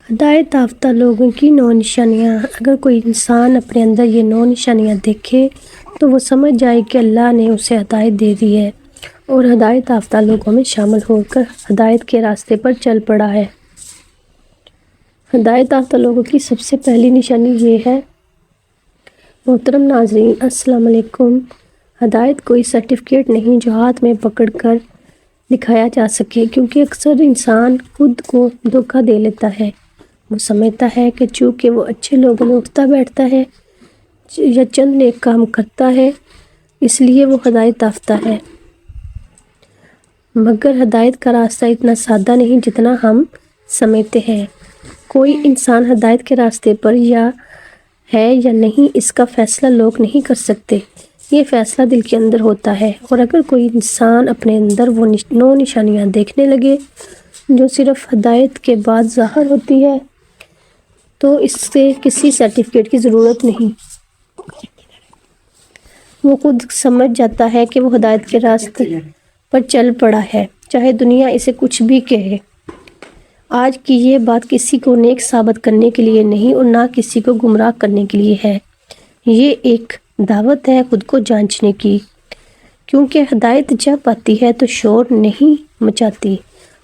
ہدایت یافتہ لوگوں کی 9 نشانیاں۔ اگر کوئی انسان اپنے اندر یہ 9 نشانیاں دیکھے تو وہ سمجھ جائے کہ اللہ نے اسے ہدایت دے دی ہے اور ہدایت یافتہ لوگوں میں شامل ہو کر ہدایت کے راستے پر چل پڑا ہے۔ ہدایت یافتہ لوگوں کی سب سے پہلی نشانی یہ ہے۔ محترم ناظرین، السلام علیکم۔ ہدایت کوئی سرٹیفکیٹ نہیں جو ہاتھ میں پکڑ کر دکھایا جا سکے، کیونکہ اکثر انسان خود کو دھوکہ دے لیتا ہے۔ وہ سمجھتا ہے کہ چونکہ وہ اچھے لوگوں میں اٹھتا بیٹھتا ہے یا چند نیک کام کرتا ہے اس لیے وہ ہدایت یافتہ ہے، مگر ہدایت کا راستہ اتنا سادہ نہیں جتنا ہم سمجھتے ہیں۔ کوئی انسان ہدایت کے راستے پر ہے یا نہیں، اس کا فیصلہ لوگ نہیں کر سکتے۔ یہ فیصلہ دل کے اندر ہوتا ہے، اور اگر کوئی انسان اپنے اندر وہ 9 نشانیاں دیکھنے لگے جو صرف ہدایت کے بعد ظاہر ہوتی ہے تو اس سے کسی سرٹیفکیٹ کی ضرورت نہیں۔ وہ خود سمجھ جاتا ہے کہ وہ ہدایت کے راستے پر چل پڑا ہے، چاہے دنیا اسے کچھ بھی کہے۔ آج کی یہ بات کسی کو نیک ثابت کرنے کے لیے نہیں اور نہ کسی کو گمراہ کرنے کے لیے ہے۔ یہ ایک دعوت ہے خود کو جانچنے کی، کیونکہ ہدایت جب آتی ہے تو شور نہیں مچاتی،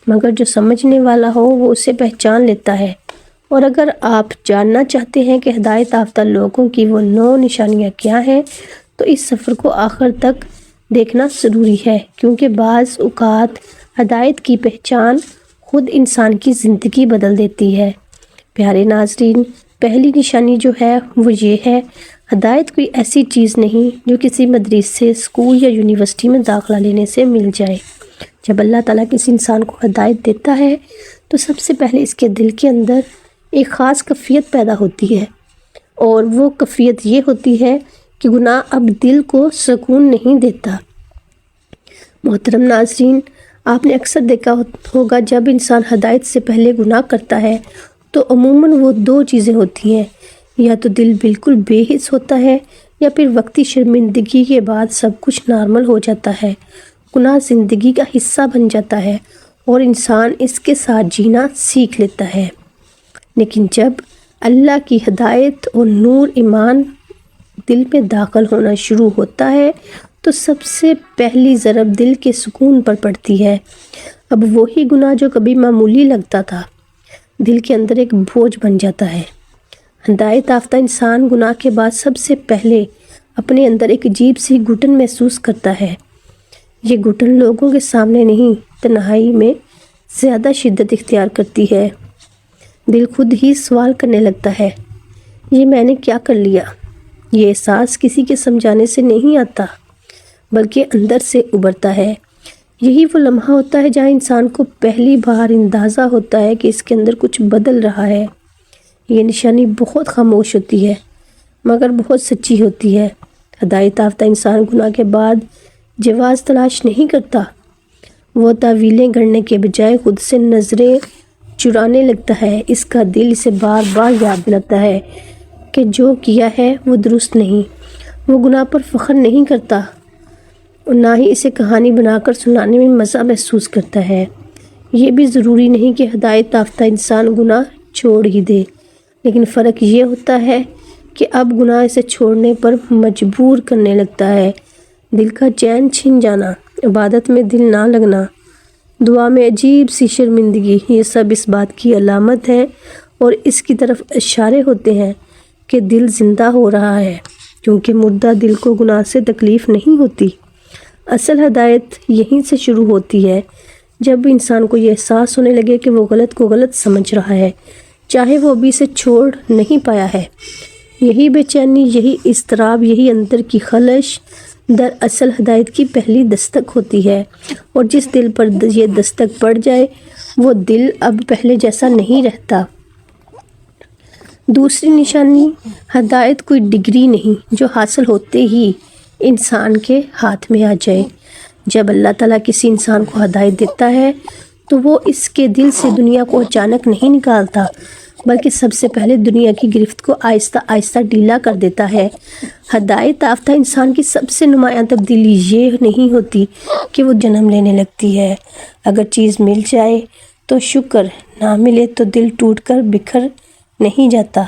مگر جو سمجھنے والا ہو وہ اسے پہچان لیتا ہے۔ اور اگر آپ جاننا چاہتے ہیں کہ ہدایت یافتہ لوگوں کی وہ 9 نشانیاں کیا ہیں تو اس سفر کو آخر تک دیکھنا ضروری ہے، کیونکہ بعض اوقات ہدایت کی پہچان خود انسان کی زندگی بدل دیتی ہے۔ پیارے ناظرین، پہلی نشانی جو ہے وہ یہ ہے، ہدایت کوئی ایسی چیز نہیں جو کسی مدرسے، اسکول یا یونیورسٹی میں داخلہ لینے سے مل جائے۔ جب اللہ تعالیٰ کسی انسان کو ہدایت دیتا ہے تو سب سے پہلے اس کے دل کے اندر ایک خاص کیفیت پیدا ہوتی ہے، اور وہ کیفیت یہ ہوتی ہے کہ گناہ اب دل کو سکون نہیں دیتا۔ محترم ناظرین، آپ نے اکثر دیکھا ہوگا جب انسان ہدایت سے پہلے گناہ کرتا ہے تو عموماً وہ 2 چیزیں ہوتی ہیں، یا تو دل بالکل بے حس ہوتا ہے یا پھر وقتی شرمندگی کے بعد سب کچھ نارمل ہو جاتا ہے۔ گناہ زندگی کا حصہ بن جاتا ہے اور انسان اس کے ساتھ جینا سیکھ لیتا ہے۔ لیکن جب اللہ کی ہدایت اور نور ایمان دل میں داخل ہونا شروع ہوتا ہے تو سب سے پہلی ضرب دل کے سکون پر پڑتی ہے۔ اب وہی گناہ جو کبھی معمولی لگتا تھا دل کے اندر ایک بوجھ بن جاتا ہے۔ ہدایت یافتہ انسان گناہ کے بعد سب سے پہلے اپنے اندر ایک عجیب سی گھٹن محسوس کرتا ہے۔ یہ گھٹن لوگوں کے سامنے نہیں، تنہائی میں زیادہ شدت اختیار کرتی ہے۔ دل خود ہی سوال کرنے لگتا ہے، یہ میں نے کیا کر لیا؟ یہ احساس کسی کے سمجھانے سے نہیں آتا، بلکہ اندر سے ابھرتا ہے۔ یہی وہ لمحہ ہوتا ہے جہاں انسان کو پہلی بار اندازہ ہوتا ہے کہ اس کے اندر کچھ بدل رہا ہے۔ یہ نشانی بہت خاموش ہوتی ہے، مگر بہت سچی ہوتی ہے۔ ہدایت یافتہ انسان گناہ کے بعد جواز تلاش نہیں کرتا، وہ تعویلیں گھڑنے کے بجائے خود سے نظریں چرانے لگتا ہے۔ اس کا دل اسے بار بار یاد دلاتا ہے کہ جو کیا ہے وہ درست نہیں۔ وہ گناہ پر فخر نہیں کرتا اور نہ ہی اسے کہانی بنا کر سنانے میں مزہ محسوس کرتا ہے۔ یہ بھی ضروری نہیں کہ ہدایت یافتہ انسان گناہ چھوڑ ہی دے، لیکن فرق یہ ہوتا ہے کہ اب گناہ اسے چھوڑنے پر مجبور کرنے لگتا ہے۔ دل کا چین چھن جانا، عبادت میں دل نہ لگنا، دعا میں عجیب سی شرمندگی، یہ سب اس بات کی علامت ہے اور اس کی طرف اشارے ہوتے ہیں کہ دل زندہ ہو رہا ہے، کیونکہ مردہ دل کو گناہ سے تکلیف نہیں ہوتی۔ اصل ہدایت یہیں سے شروع ہوتی ہے، جب انسان کو یہ احساس ہونے لگے کہ وہ غلط کو غلط سمجھ رہا ہے، چاہے وہ ابھی سے چھوڑ نہیں پایا ہے۔ یہی بے چینی، یہی اضطراب، یہی اندر کی خلش دراصل ہدایت کی پہلی دستک ہوتی ہے، اور جس دل پر یہ دستک پڑ جائے وہ دل اب پہلے جیسا نہیں رہتا۔ دوسری نشانی، ہدایت کوئی ڈگری نہیں جو حاصل ہوتے ہی انسان کے ہاتھ میں آ جائے۔ جب اللہ تعالیٰ کسی انسان کو ہدایت دیتا ہے تو وہ اس کے دل سے دنیا کو اچانک نہیں نکالتا، بلکہ سب سے پہلے دنیا کی گرفت کو آہستہ آہستہ ڈھیلا کر دیتا ہے۔ ہدایت یافتہ انسان کی سب سے نمایاں تبدیلی یہ نہیں ہوتی کہ وہ جنم لینے لگتی ہے۔ اگر چیز مل جائے تو شکر، نہ ملے تو دل ٹوٹ کر بکھر نہیں جاتا۔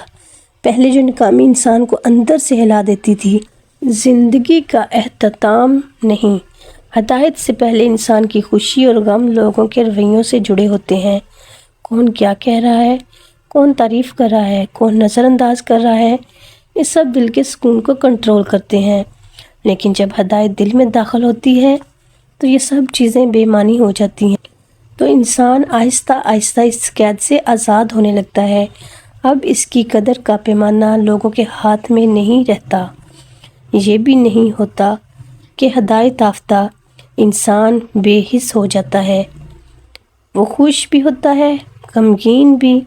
پہلے جو ناکامی انسان کو اندر سے ہلا دیتی تھی، زندگی کا اختتام نہیں۔ ہدایت سے پہلے انسان کی خوشی اور غم لوگوں کے رویوں سے جڑے ہوتے ہیں۔ کون کیا کہہ رہا ہے، کون تعریف کر رہا ہے، کون نظر انداز کر رہا ہے، یہ سب دل کے سکون کو کنٹرول کرتے ہیں۔ لیکن جب ہدایت دل میں داخل ہوتی ہے تو یہ سب چیزیں بے معنی ہو جاتی ہیں۔ تو انسان آہستہ آہستہ اس قید سے آزاد ہونے لگتا ہے۔ اب اس کی قدر کا پیمانہ لوگوں کے ہاتھ میں نہیں رہتا۔ یہ بھی نہیں ہوتا کہ ہدایت یافتہ انسان بے حس ہو جاتا ہے۔ وہ خوش بھی ہوتا ہے، غمگین بھی،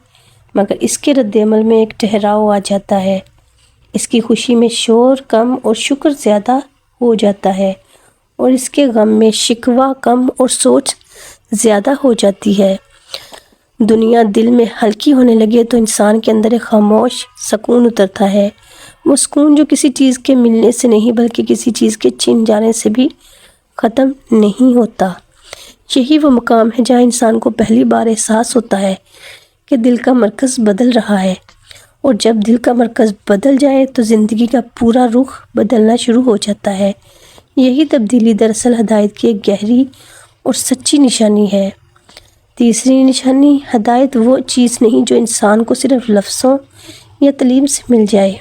مگر اس کے رد عمل میں ایک ٹھہراؤ آ جاتا ہے۔ اس کی خوشی میں شور کم اور شکر زیادہ ہو جاتا ہے، اور اس کے غم میں شکوہ کم اور سوچ زیادہ ہو جاتی ہے۔ دنیا دل میں ہلکی ہونے لگے تو انسان کے اندر ایک خاموش سکون اترتا ہے۔ وہ سکون جو کسی چیز کے ملنے سے نہیں بلکہ کسی چیز کے چھن جانے سے بھی ختم نہیں ہوتا۔ یہی وہ مقام ہے جہاں انسان کو پہلی بار احساس ہوتا ہے کہ دل کا مرکز بدل رہا ہے، اور جب دل کا مرکز بدل جائے تو زندگی کا پورا رخ بدلنا شروع ہو جاتا ہے۔ یہی تبدیلی دراصل ہدایت کی ایک گہری اور سچی نشانی ہے۔ تیسری نشانی، ہدایت وہ چیز نہیں جو انسان کو صرف لفظوں یا تعلیم سے مل جائے۔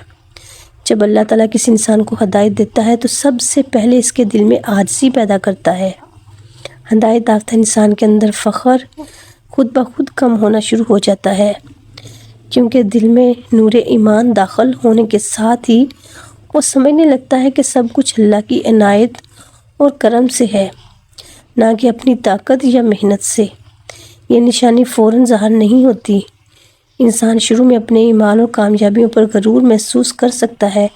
جب اللہ تعالیٰ کسی انسان کو ہدایت دیتا ہے تو سب سے پہلے اس کے دل میں عاجزی پیدا کرتا ہے۔ ہدایت یافتہ انسان کے اندر فخر خود بخود کم ہونا شروع ہو جاتا ہے، کیونکہ دل میں نور ایمان داخل ہونے کے ساتھ ہی وہ سمجھنے لگتا ہے کہ سب کچھ اللہ کی عنایت اور کرم سے ہے، نہ کہ اپنی طاقت یا محنت سے۔ یہ نشانی فوراً ظاہر نہیں ہوتی۔ انسان شروع میں اپنے ایمان اور کامیابیوں پر غرور محسوس کر سکتا ہے،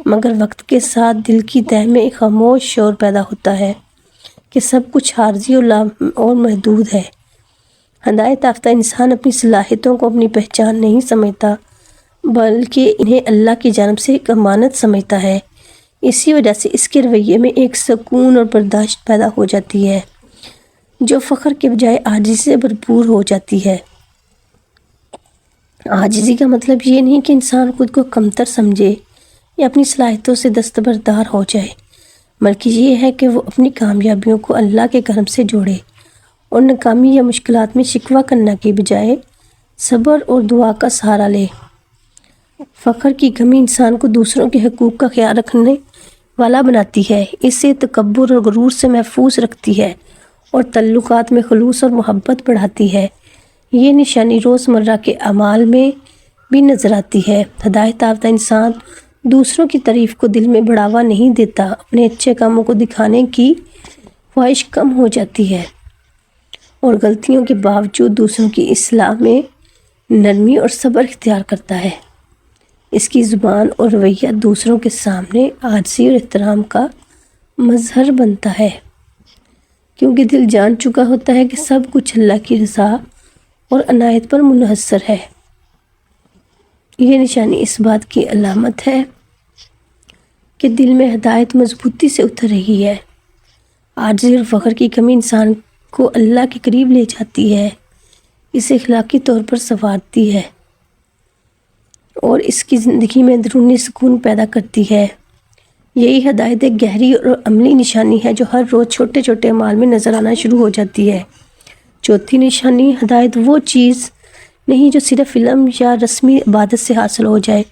مگر وقت کے ساتھ دل کی تہہ میں ایک خاموش شعور پیدا ہوتا ہے کہ سب کچھ عارضی اور محدود ہے۔ ہدایت یافتہ انسان اپنی صلاحیتوں کو اپنی پہچان نہیں سمجھتا، بلکہ انہیں اللہ کی جانب سے ایک امانت سمجھتا ہے۔ اسی وجہ سے اس کے رویے میں ایک سکون اور برداشت پیدا ہو جاتی ہے، جو فخر کے بجائے عاجزی سے بھرپور ہو جاتی ہے۔ عاجزی کا مطلب یہ نہیں کہ انسان خود کو کمتر سمجھے یا اپنی صلاحیتوں سے دستبردار ہو جائے، بلکہ یہ ہے کہ وہ اپنی کامیابیوں کو اللہ کے کرم سے جوڑے اور ناکامی یا مشکلات میں شکوہ کرنے کے بجائے صبر اور دعا کا سہارا لے۔ فخر کی کمی انسان کو دوسروں کے حقوق کا خیال رکھنے والا بناتی ہے، اسے تکبر اور غرور سے محفوظ رکھتی ہے اور تعلقات میں خلوص اور محبت بڑھاتی ہے۔ یہ نشانی روزمرہ کے اعمال میں بھی نظر آتی ہے۔ ہدایت یافتہ انسان دوسروں کی تعریف کو دل میں بڑھاوا نہیں دیتا، اپنے اچھے کاموں کو دکھانے کی خواہش کم ہو جاتی ہے، اور غلطیوں کے باوجود دوسروں کی اصلاح میں نرمی اور صبر اختیار کرتا ہے۔ اس کی زبان اور رویہ دوسروں کے سامنے عاجزی اور احترام کا مظہر بنتا ہے، کیونکہ دل جان چکا ہوتا ہے کہ سب کچھ اللہ کی رضا اور عنایت پر منحصر ہے۔ یہ نشانی اس بات کی علامت ہے کہ دل میں ہدایت مضبوطی سے اتر رہی ہے۔ عاجزی اور فخر کی کمی انسان کو اللہ کے قریب لے جاتی ہے، اسے اخلاقی طور پر سنوارتی ہے اور اس کی زندگی میں اندرونی سکون پیدا کرتی ہے۔ یہی ہدایت ایک گہری اور عملی نشانی ہے جو ہر روز چھوٹے چھوٹے اعمال میں نظر آنا شروع ہو جاتی ہے۔ چوتھی نشانی، ہدایت وہ چیز نہیں جو صرف علم یا رسمی عبادت سے حاصل ہو جائے۔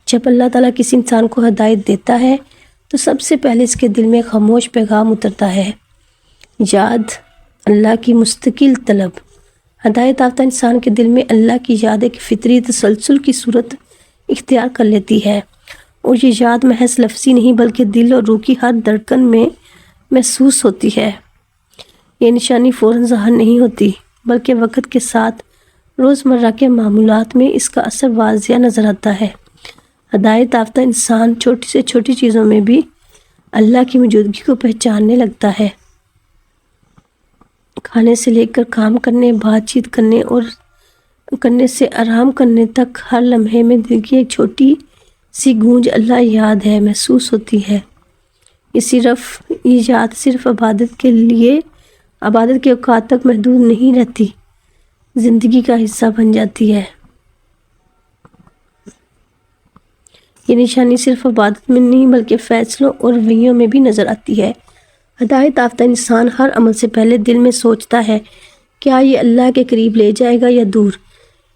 جب اللہ تعالیٰ کسی انسان کو ہدایت دیتا ہے تو سب سے پہلے اس کے دل میں خاموش پیغام اترتا ہے، یاد، اللہ کی مستقل طلب۔ ہدایت یافتہ انسان کے دل میں اللہ کی یاد ایک فطری تسلسل کی صورت اختیار کر لیتی ہے، اور یہ یاد محض لفظی نہیں بلکہ دل اور روح کی ہر دھڑکن میں محسوس ہوتی ہے۔ یہ نشانی فوراً ظاہر نہیں ہوتی، بلکہ وقت کے ساتھ روزمرہ کے معمولات میں اس کا اثر واضح نظر آتا ہے۔ ہدایت یافتہ انسان چھوٹی سے چھوٹی چیزوں میں بھی اللہ کی موجودگی کو پہچاننے لگتا ہے۔ کھانے سے لے کر کام کرنے، بات چیت کرنے اور کرنے سے آرام کرنے تک ہر لمحے میں دل کی ایک چھوٹی سی گونج اللہ یاد ہے محسوس ہوتی ہے۔ یہ یاد صرف عبادت کے اوقات تک محدود نہیں رہتی، زندگی کا حصہ بن جاتی ہے۔ یہ نشانی صرف عبادت میں نہیں بلکہ فیصلوں اور رویوں میں بھی نظر آتی ہے۔ ہدایت یافتہ انسان ہر عمل سے پہلے دل میں سوچتا ہے کیا یہ اللہ کے قریب لے جائے گا یا دور۔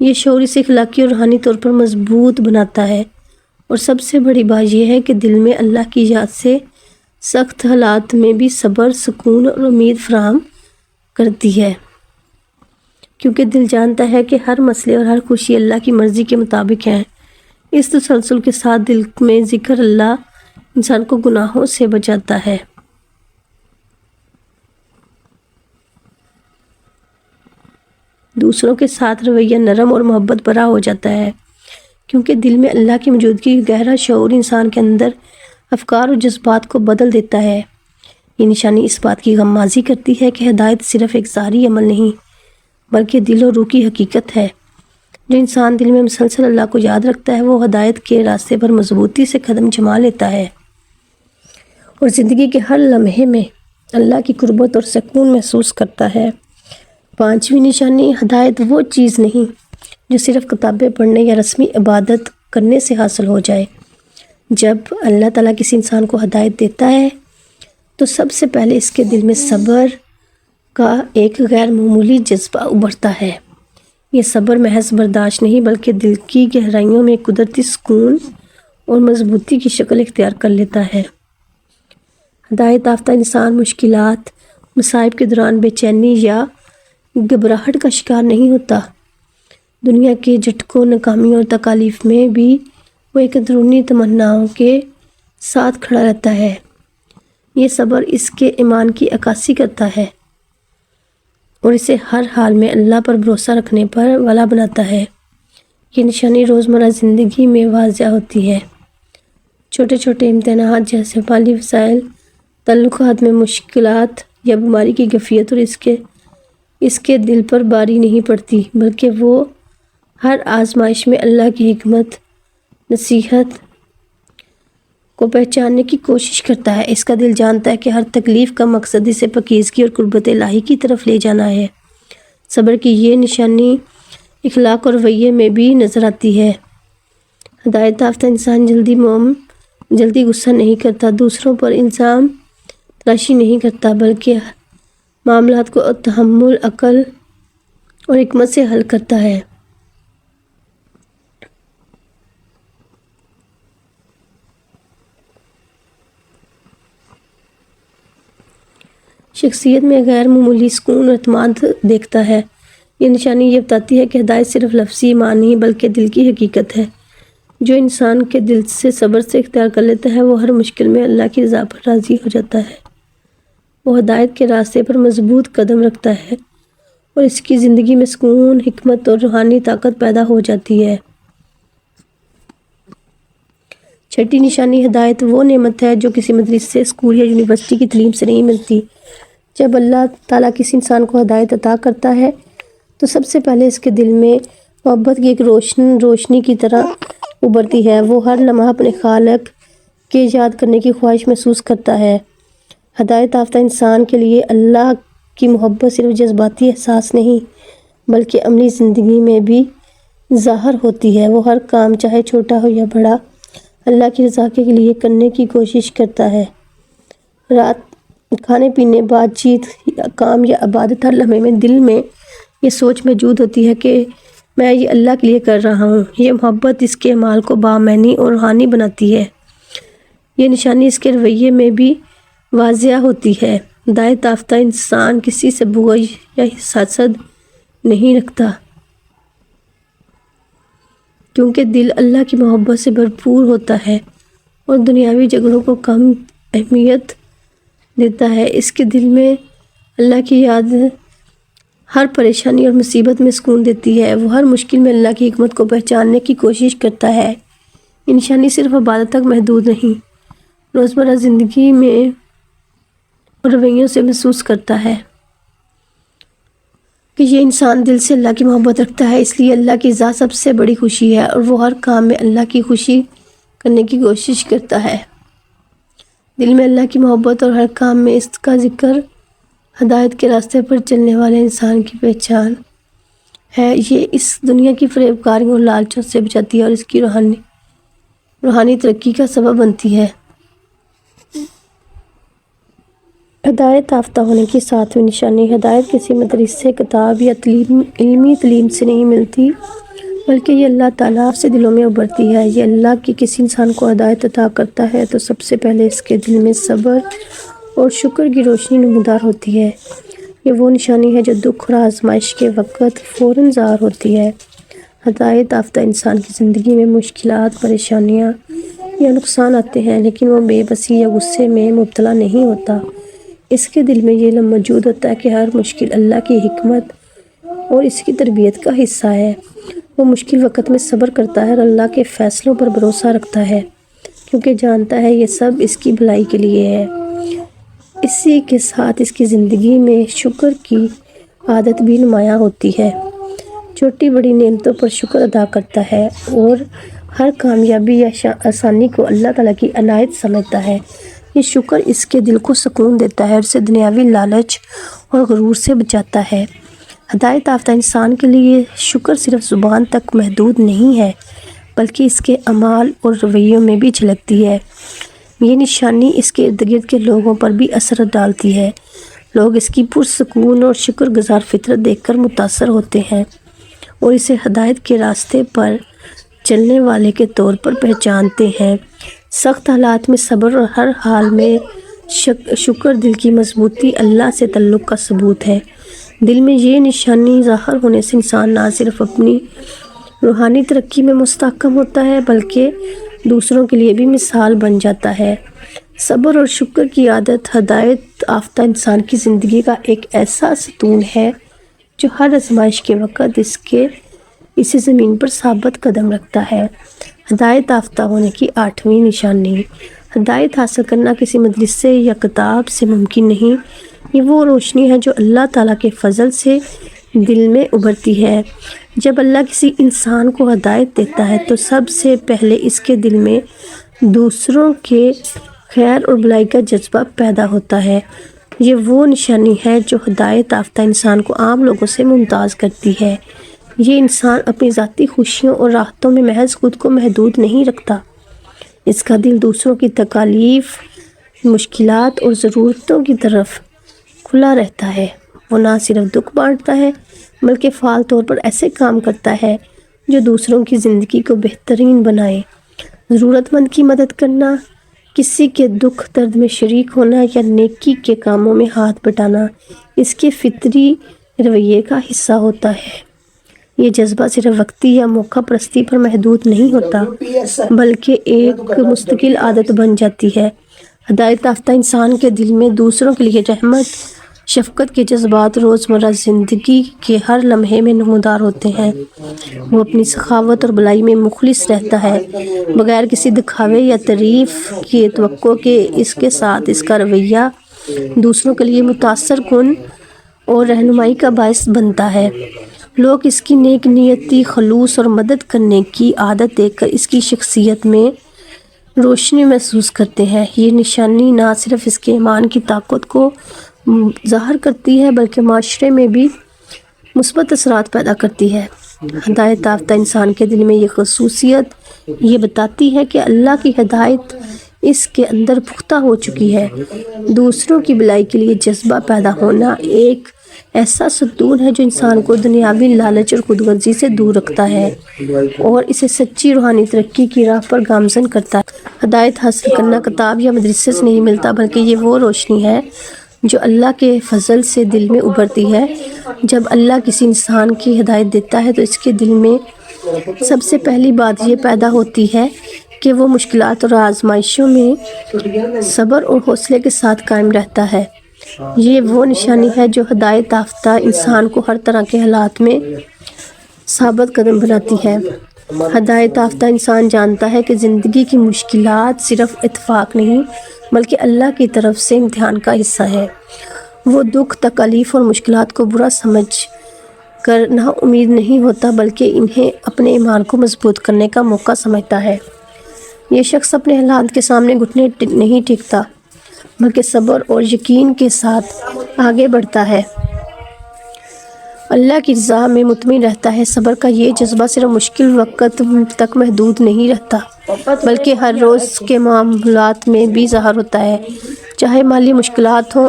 یہ شعور اسے اخلاقی اور روحانی طور پر مضبوط بناتا ہے، اور سب سے بڑی بات یہ ہے کہ دل میں اللہ کی یاد سے سخت حالات میں بھی صبر، سکون اور امید فراہم کرتی ہے، کیونکہ دل جانتا ہے کہ ہر مسئلے اور ہر خوشی اللہ کی مرضی کے مطابق ہے۔ اس تسلسل کے ساتھ دل میں ذکر اللہ انسان کو گناہوں سے بچاتا ہے۔ دوسروں کے ساتھ رویہ نرم اور محبت بھرا ہو جاتا ہے، کیونکہ دل میں اللہ کی موجودگی کا گہرا شعور انسان کے اندر افکار اور جذبات کو بدل دیتا ہے۔ یہ نشانی اس بات کی غمازی کرتی ہے کہ ہدایت صرف ایک ظاہری عمل نہیں بلکہ دل اور روح کی حقیقت ہے۔ جو انسان دل میں مسلسل اللہ کو یاد رکھتا ہے وہ ہدایت کے راستے پر مضبوطی سے قدم جما لیتا ہے اور زندگی کے ہر لمحے میں اللہ کی قربت اور سکون محسوس کرتا ہے۔ پانچویں نشانی، ہدایت وہ چیز نہیں جو صرف کتابیں پڑھنے یا رسمی عبادت کرنے سے حاصل ہو جائے۔ جب اللہ تعالیٰ کسی انسان کو ہدایت دیتا ہے تو سب سے پہلے اس کے دل میں صبر کا ایک غیر معمولی جذبہ ابھرتا ہے۔ یہ صبر محض برداشت نہیں بلکہ دل کی گہرائیوں میں قدرتی سکون اور مضبوطی کی شکل اختیار کر لیتا ہے۔ ہدایت یافتہ انسان مشکلات، مصائب کے دوران بے چینی یا گھبراہٹ کا شکار نہیں ہوتا۔ دنیا کے جھٹکوں، ناکامی اور تکالیف میں بھی وہ ایک اندرونی تمناؤں کے ساتھ کھڑا رہتا ہے۔ یہ صبر اس کے ایمان کی عکاسی کرتا ہے اور اسے ہر حال میں اللہ پر بھروسہ رکھنے پر والا بناتا ہے۔ یہ نشانی روزمرہ زندگی میں واضح ہوتی ہے۔ چھوٹے چھوٹے امتحانات جیسے مالی وسائل، تعلقات میں مشکلات یا بیماری کی کیفیت اور اس کے دل پر باری نہیں پڑتی، بلکہ وہ ہر آزمائش میں اللہ کی حکمت، نصیحت کو پہچاننے کی کوشش کرتا ہے۔ اس کا دل جانتا ہے کہ ہر تکلیف کا مقصد اسے پاکیزگی اور قربت الہی کی طرف لے جانا ہے۔ صبر کی یہ نشانی اخلاق اور رویے میں بھی نظر آتی ہے۔ ہدایت یافتہ انسان جلدی غصہ نہیں کرتا، دوسروں پر الزام تراشی نہیں کرتا، بلکہ معاملات کو تحمل، عقل اور حکمت سے حل کرتا ہے۔ شخصیت میں غیر معمولی سکون اور اعتماد دیکھتا ہے۔ یہ نشانی یہ بتاتی ہے کہ ہدایت صرف لفظی ایمان نہیں بلکہ دل کی حقیقت ہے۔ جو انسان کے دل سے صبر سے اختیار کر لیتا ہے وہ ہر مشکل میں اللہ کی رضا پر راضی ہو جاتا ہے۔ وہ ہدایت کے راستے پر مضبوط قدم رکھتا ہے اور اس کی زندگی میں سکون، حکمت اور روحانی طاقت پیدا ہو جاتی ہے۔ چھٹی نشانی، ہدایت وہ نعمت ہے جو کسی مدرسے، اسکول یا یونیورسٹی کی تعلیم سے نہیں ملتی۔ جب اللہ تعالیٰ کسی انسان کو ہدایت عطا کرتا ہے تو سب سے پہلے اس کے دل میں محبت کی ایک روشنی کی طرح ابھرتی ہے۔ وہ ہر لمحہ اپنے خالق کے یاد کرنے کی خواہش محسوس کرتا ہے۔ ہدایت یافتہ انسان کے لیے اللہ کی محبت صرف جذباتی احساس نہیں بلکہ عملی زندگی میں بھی ظاہر ہوتی ہے۔ وہ ہر کام چاہے چھوٹا ہو یا بڑا اللہ کی رضا کے لیے کرنے کی کوشش کرتا ہے۔ رات کھانے پینے، بات چیت، کام یا عبادت، ہر لمحے میں دل میں یہ سوچ موجود ہوتی ہے کہ میں یہ اللہ کے لیے کر رہا ہوں۔ یہ محبت اس کے اعمال کو بامعنی اور روحانی بناتی ہے۔ یہ نشانی اس کے رویے میں بھی واضح ہوتی ہے۔ ہدایت یافتہ انسان کسی سے بغض یا حسد نہیں رکھتا، کیونکہ دل اللہ کی محبت سے بھرپور ہوتا ہے اور دنیاوی جھگڑوں کو کم اہمیت دیتا ہے۔ اس کے دل میں اللہ کی یاد ہر پریشانی اور مصیبت میں سکون دیتی ہے۔ وہ ہر مشکل میں اللہ کی حکمت کو پہچاننے کی کوشش کرتا ہے۔ یہ نشانی صرف عبادت تک محدود نہیں، روزمرہ زندگی میں اور رویوں سے محسوس کرتا ہے کہ یہ انسان دل سے اللہ کی محبت رکھتا ہے، اس لیے اللہ کی ذات سب سے بڑی خوشی ہے اور وہ ہر کام میں اللہ کی خوشی کرنے کی کوشش کرتا ہے۔ دل میں اللہ کی محبت اور ہر کام میں اس کا ذکر ہدایت کے راستے پر چلنے والے انسان کی پہچان ہے، یہ اس دنیا کی فریب کاریوں اور لالچوں سے بچاتی ہے اور اس کی روحانی ترقی کا سبب بنتی ہے۔ ہدایت یافتہ ہونے کی ساتویں نشانی: ہدایت کسی مدرسے، کتاب یا علمی تعلیم سے نہیں ملتی، بلکہ یہ اللہ تعالیٰ سے دلوں میں ابھرتی ہے۔ یہ اللہ کی کسی انسان کو ہدایت عطا کرتا ہے تو سب سے پہلے اس کے دل میں صبر اور شکر کی روشنی نمودار ہوتی ہے۔ یہ وہ نشانی ہے جو دکھ اور آزمائش کے وقت فوراً ظاہر ہوتی ہے۔ ہدایت یافتہ انسان کی زندگی میں مشکلات، پریشانیاں یا نقصان آتے ہیں، لیکن وہ بے بسی یا غصے میں مبتلا نہیں ہوتا۔ اس کے دل میں یہ علم موجود ہوتا ہے کہ ہر مشکل اللہ کی حکمت اور اس کی تربیت کا حصہ ہے۔ وہ مشکل وقت میں صبر کرتا ہے اور اللہ کے فیصلوں پر بھروسہ رکھتا ہے، کیونکہ جانتا ہے یہ سب اس کی بھلائی کے لیے ہے۔ اسی کے ساتھ اس کی زندگی میں شکر کی عادت بھی نمایاں ہوتی ہے۔ چھوٹی بڑی نعمتوں پر شکر ادا کرتا ہے اور ہر کامیابی یا آسانی کو اللہ تعالیٰ کی عنایت سمجھتا ہے۔ یہ شکر اس کے دل کو سکون دیتا ہے اور اسے دنیاوی لالچ اور غرور سے بچاتا ہے۔ ہدایت یافتہ انسان کے لیے شکر صرف زبان تک محدود نہیں ہے، بلکہ اس کے اعمال اور رویوں میں بھی جھلکتی ہے۔ یہ نشانی اس کے ارد گرد کے لوگوں پر بھی اثر ڈالتی ہے۔ لوگ اس کی پرسکون اور شکر گزار فطرت دیکھ کر متاثر ہوتے ہیں اور اسے ہدایت کے راستے پر چلنے والے کے طور پر پہچانتے ہیں۔ سخت حالات میں صبر اور ہر حال میں شکر دل کی مضبوطی، اللہ سے تعلق کا ثبوت ہے۔ دل میں یہ نشانی ظاہر ہونے سے انسان نہ صرف اپنی روحانی ترقی میں مستحکم ہوتا ہے، بلکہ دوسروں کے لیے بھی مثال بن جاتا ہے۔ صبر اور شکر کی عادت ہدایت یافتہ انسان کی زندگی کا ایک ایسا ستون ہے جو ہر آزمائش کے وقت اسے زمین پر ثابت قدم رکھتا ہے۔ ہدایت یافتہ ہونے کی آٹھویں نشانی: ہدایت حاصل کرنا کسی مدرسے یا کتاب سے ممکن نہیں، یہ وہ روشنی ہے جو اللہ تعالیٰ کے فضل سے دل میں ابھرتی ہے۔ جب اللہ کسی انسان کو ہدایت دیتا ہے تو سب سے پہلے اس کے دل میں دوسروں کے خیر اور بھلائی کا جذبہ پیدا ہوتا ہے۔ یہ وہ نشانی ہے جو ہدایت یافتہ انسان کو عام لوگوں سے ممتاز کرتی ہے۔ یہ انسان اپنی ذاتی خوشیوں اور راحتوں میں محض خود کو محدود نہیں رکھتا، اس کا دل دوسروں کی تکالیف، مشکلات اور ضرورتوں کی طرف کھلا رہتا ہے۔ وہ نہ صرف دکھ بانٹتا ہے بلکہ فعال طور پر ایسے کام کرتا ہے جو دوسروں کی زندگی کو بہترین بنائے۔ ضرورت مند کی مدد کرنا، کسی کے دکھ درد میں شریک ہونا یا نیکی کے کاموں میں ہاتھ بٹانا اس کے فطری رویے کا حصہ ہوتا ہے۔ یہ جذبہ صرف وقتی یا موقع پرستی پر محدود نہیں ہوتا، بلکہ ایک مستقل عادت بن جاتی ہے۔ ہدایت یافتہ انسان کے دل میں دوسروں کے لیے رحمت، شفقت کے جذبات روزمرہ زندگی کے ہر لمحے میں نمودار ہوتے ہیں۔ وہ اپنی سخاوت اور بھلائی میں مخلص رہتا ہے، بغیر کسی دکھاوے یا تعریف کی توقع کے۔ اس کے ساتھ اس کا رویہ دوسروں کے لیے متاثر کن اور رہنمائی کا باعث بنتا ہے۔ لوگ اس کی نیک نیتی، خلوص اور مدد کرنے کی عادت دیکھ کر اس کی شخصیت میں روشنی محسوس کرتے ہیں۔ یہ نشانی نہ صرف اس کے ایمان کی طاقت کو ظاہر کرتی ہے بلکہ معاشرے میں بھی مثبت اثرات پیدا کرتی ہے۔ ہدایت یافتہ انسان کے دل میں یہ خصوصیت یہ بتاتی ہے کہ اللہ کی ہدایت اس کے اندر پختہ ہو چکی ہے۔ دوسروں کی بھلائی کے لیے جذبہ پیدا ہونا ایک ایسا ستون ہے جو انسان کو دنیاوی لالچ اور خود غرضی سے دور رکھتا ہے اور اسے سچی روحانی ترقی کی راہ پر گامزن کرتا ہے۔ ہدایت حاصل کرنا کتاب یا مدرسے سے نہیں ملتا، بلکہ یہ وہ روشنی ہے جو اللہ کے فضل سے دل میں ابھرتی ہے۔ جب اللہ کسی انسان کی ہدایت دیتا ہے تو اس کے دل میں سب سے پہلی بات یہ پیدا ہوتی ہے کہ وہ مشکلات اور آزمائشوں میں صبر اور حوصلے کے ساتھ قائم رہتا ہے۔ یہ وہ نشانی ہے جو ہدایت یافتہ انسان کو ہر طرح کے حالات میں ثابت قدم بناتی ہے۔ ہدایت یافتہ انسان جانتا ہے کہ زندگی کی مشکلات صرف اتفاق نہیں بلکہ اللہ کی طرف سے امتحان کا حصہ ہے۔ وہ دکھ، تکالیف اور مشکلات کو برا سمجھ کر نا امید نہیں ہوتا بلکہ انہیں اپنے ایمان کو مضبوط کرنے کا موقع سمجھتا ہے۔ یہ شخص اپنے حالات کے سامنے گھٹنے نہیں ٹیکتا بلکہ صبر اور یقین کے ساتھ آگے بڑھتا ہے۔ اللہ کی رضا میں مطمئن رہتا ہے۔ صبر کا یہ جذبہ صرف مشکل وقت تک محدود نہیں رہتا بلکہ ہر روز کے معاملات میں بھی ظاہر ہوتا ہے، چاہے مالی مشکلات ہوں،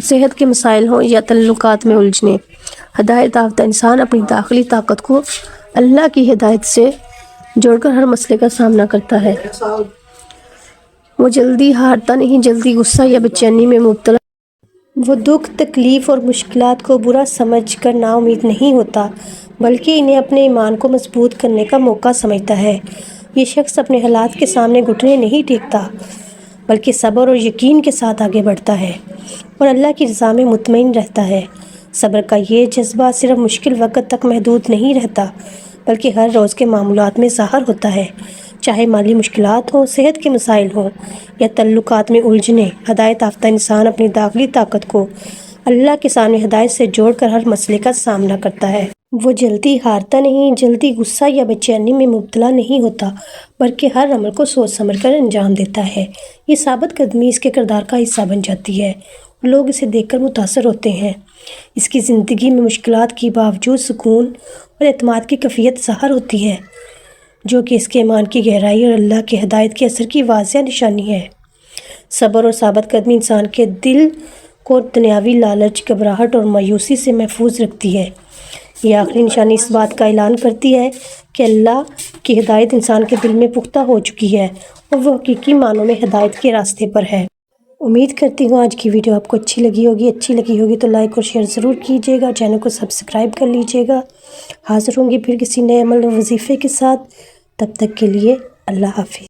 صحت کے مسائل ہوں یا تعلقات میں الجھنیں۔ ہدایت یافتہ انسان اپنی داخلی طاقت کو اللہ کی ہدایت سے جوڑ کر ہر مسئلے کا سامنا کرتا ہے۔ وہ جلدی ہارتا نہیں، جلدی غصہ یا بے چینی میں مبتلا۔ وہ دکھ، تکلیف اور مشکلات کو برا سمجھ کر نا امید نہیں ہوتا بلکہ انہیں اپنے ایمان کو مضبوط کرنے کا موقع سمجھتا ہے۔ یہ شخص اپنے حالات کے سامنے گھٹنے نہیں ٹیکتا بلکہ صبر اور یقین کے ساتھ آگے بڑھتا ہے اور اللہ کی رضا میں مطمئن رہتا ہے۔ صبر کا یہ جذبہ صرف مشکل وقت تک محدود نہیں رہتا بلکہ ہر روز کے معاملات میں ظاہر ہوتا ہے، چاہے مالی مشکلات ہوں، صحت کے مسائل ہوں یا تعلقات میں الجھنیں۔ ہدایت یافتہ انسان اپنی داخلی طاقت کو اللہ کے سامنے ہدایت سے جوڑ کر ہر مسئلے کا سامنا کرتا ہے۔ وہ جلدی ہارتا نہیں، جلدی غصہ یا بے چینی میں مبتلا نہیں ہوتا بلکہ ہر عمل کو سوچ سمجھ کر انجام دیتا ہے۔ یہ ثابت قدمی اس کے کردار کا حصہ بن جاتی ہے اور لوگ اسے دیکھ کر متاثر ہوتے ہیں۔ اس کی زندگی میں مشکلات کے باوجود سکون اور اعتماد کی کیفیت ظاہر ہوتی ہے، جو کہ اس کے ایمان کی گہرائی اور اللہ کی ہدایت کے اثر کی واضح نشانی ہے۔ صبر اور ثابت قدمی انسان کے دل کو دنیاوی لالچ، گھبراہٹ اور مایوسی سے محفوظ رکھتی ہے۔ یہ آخری نشانی اس بات کا اعلان کرتی ہے کہ اللہ کی ہدایت انسان کے دل میں پختہ ہو چکی ہے اور وہ حقیقی معنوں میں ہدایت کے راستے پر ہے۔ امید کرتی ہوں آج کی ویڈیو آپ کو اچھی لگی ہوگی تو لائک اور شیئر ضرور کیجیے گا، چینل کو سبسکرائب کر لیجیے گا۔ حاضر ہوں گی پھر کسی نئے عمل اور وظیفے کے ساتھ، تب تک کے لیے اللہ حافظ۔